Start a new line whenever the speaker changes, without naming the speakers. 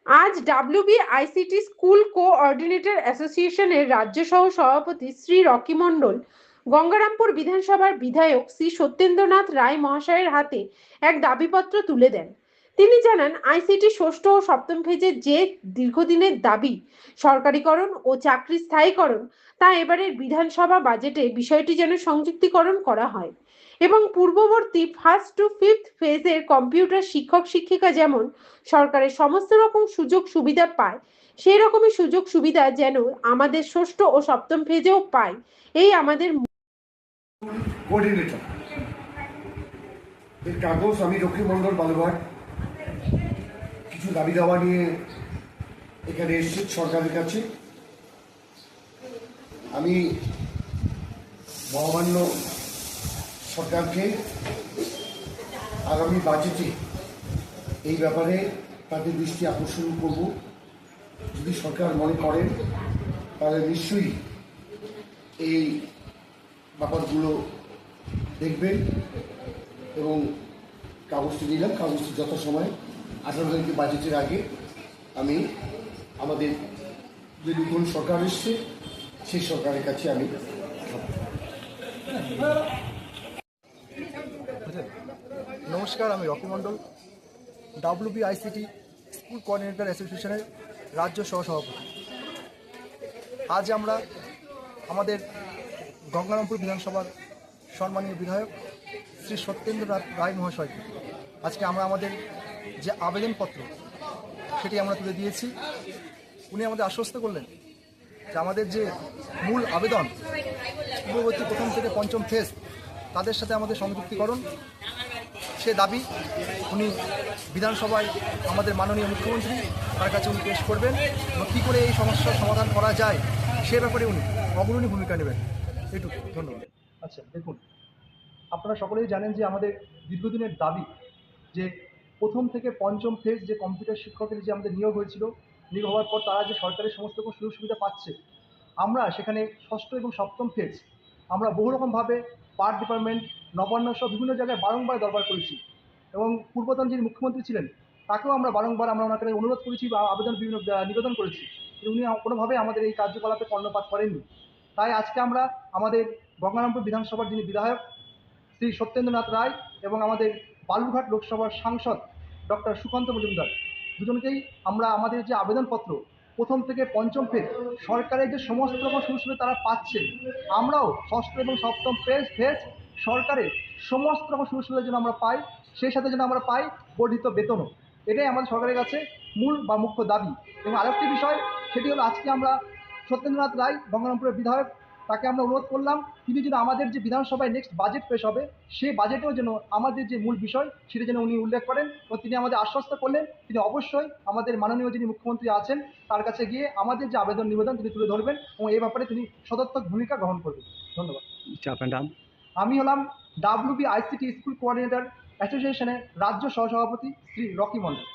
আজ ডাব্লিউবিআইসিটি school coordinator অ্যাসোসিয়েশনের রাজ্য সহ সভাপতি শ্রী রকি মণ্ডল গঙ্গারামপুর বিধানসভার বিধায়ক শ্রী সত্যেন্দ্রনাথ রায় মহাশয়ের হাতে এক দাবিপত্র তুলে দেন। তিনি জানান, আইসিটি ষষ্ঠ ও সপ্তম ফেজের যে দীর্ঘদিনের দাবি সরকারিকরণ ও চাকরি স্থায়ীকরণ, তা এবারের বিধানসভা বাজেটে বিষয়টি যেন সংযুক্তিকরণ করা হয় এবং পূর্ববর্তী ফার্স্ট টু ফিফথ ফেজের কম্পিউটার শিক্ষক শিক্ষিকা যেমন সরকারের সমস্ত রকম সুযোগ সুবিধা পায়, সেই রকমই সুযোগ সুবিধা যেন আমাদের ষষ্ঠ ও সপ্তম ফেজেও পায়, এই আমাদের
কোঅর্ডিনেটর এর কাগজ আমি লক্ষ্মী মণ্ডল বালুঘাট কিছু দাবি দাওয়া নিয়ে এখানে এসেছি সরকারের কাছে। আমি মহামান্য সরকারকে আগামী বাজেটে এই ব্যাপারে তাদের দৃষ্টি আকর্ষণ করব। যদি সরকার মনে করেন তাহলে নিশ্চয়ই এই ব্যাপারগুলো দেখবেন এবং কাগজটি নিলাম। কাগজটি যথাসময়ে 18 তারিখে বাজেটের আগে আমি আমাদের যে নতুন সরকার এসছে সেই সরকারের কাছে আমি
নমস্কার, আমি রকি মণ্ডল, ডাব্লিউবিআইসিটি স্কুল কোঅর্ডিনেটর অ্যাসোসিয়েশনের রাজ্য সহসভাপতি। আজ আমরা আমাদের গঙ্গারামপুর বিধানসভার সম্মানীয় বিধায়ক শ্রী সত্যেন্দ্রনাথ রায় মহাশয়কে আজকে আমরা আমাদের যে আবেদনপত্র সেটি আমরা তুলে দিয়েছি। উনি আমাদের আশ্বস্ত করলেন যে আমাদের যে মূল আবেদন পূর্ববর্তী প্রথম থেকে পঞ্চম ফেজ তাদের সাথে আমাদের সংযুক্তিকরণ, সে দাবি উনি বিধানসভায় আমাদের মাননীয় মুখ্যমন্ত্রী তার কাছে উনি পেশ করবেন এবং কী করে এই সমস্যার সমাধান করা যায় সে ব্যাপারে উনি অগ্রণী ভূমিকা নেবেন। এটুকু, ধন্যবাদ। আচ্ছা, দেখুন, আপনারা সকলেই জানেন যে আমাদের দীর্ঘদিনের দাবি যে প্রথম থেকে পঞ্চম ফেজ যে কম্পিউটার শিক্ষকের যে আমাদের নিয়োগ হয়েছিল, নিয়োগ হওয়ার পর তারা যে সরকারের সমস্ত রকম সুযোগ সুবিধা পাচ্ছে, আমরা সেখানে ষষ্ঠ এবং সপ্তম ফেজ আমরা বহু রকমভাবে পার ডিপার্টমেন্ট নবান্ন সহ বিভিন্ন জায়গায় বারংবার দরবার করেছি এবং পূর্বতন যিনি মুখ্যমন্ত্রী ছিলেন তাকেও আমরা বারংবার আমরা ওনাকে অনুরোধ করেছি বা আবেদন বিভিন্ন নিবেদন করেছি, উনি কোনোভাবে আমাদের এই কার্যকলাপে কর্ণপাত করেননি। তাই আজকে আমরা আমাদের গঙ্গারামপুর বিধানসভার যিনি বিধায়ক শ্রী সত্যেন্দ্রনাথ রায় এবং আমাদের বালুরঘাট লোকসভার সাংসদ ডক্টর সুকান্ত মজুমদার দুজনকেই আমরা আমাদের যে আবেদনপত্র প্রথম থেকে পঞ্চম ফেজ সরকারের যে সমস্ত রকম সুযোগ সুবিধা তারা পাচ্ছে, আমরাও ষষ্ঠ এবং সপ্তম ফেজ সরকারের সমস্ত রকম সুযোগ সুবিধা যেন আমরা পাই, সেই সাথে যেন আমরা পাই বর্ধিত বেতনও। এটাই আমাদের সরকারের কাছে মূল বা মুখ্য দাবি। এবং আরেকটি বিষয়, সেটি হলো আজকে আমরা সত্যেন্দ্রনাথ রায় গঙ্গারামপুরের বিধায়ক, তাকে আমরা অনুরোধ করলাম তিনি যেন আমাদের যে বিধানসভায় নেক্সট বাজেট পেশ হবে সেই বাজেটেও যেন আমাদের যে মূল বিষয় সেটা যেন উনি উল্লেখ করেন এবং তিনি আমাদের আশ্বস্ত করলেন তিনি অবশ্যই আমাদের মাননীয় যিনি মুখ্যমন্ত্রী আছেন তার কাছে গিয়ে আমাদের যে আবেদন নিবেদন তিনি তুলে ধরবেন এবং এই ব্যাপারে তিনি সদর্থক ভূমিকা গ্রহণ করবেন। ধন্যবাদ।
আপনার নাম?
আমি হলাম ডাব্লিউবিআইসিটি স্কুল কোঅর্ডিনেটর অ্যাসোসিয়েশনের রাজ্য সহসভাপতি শ্রী রকি মণ্ডল।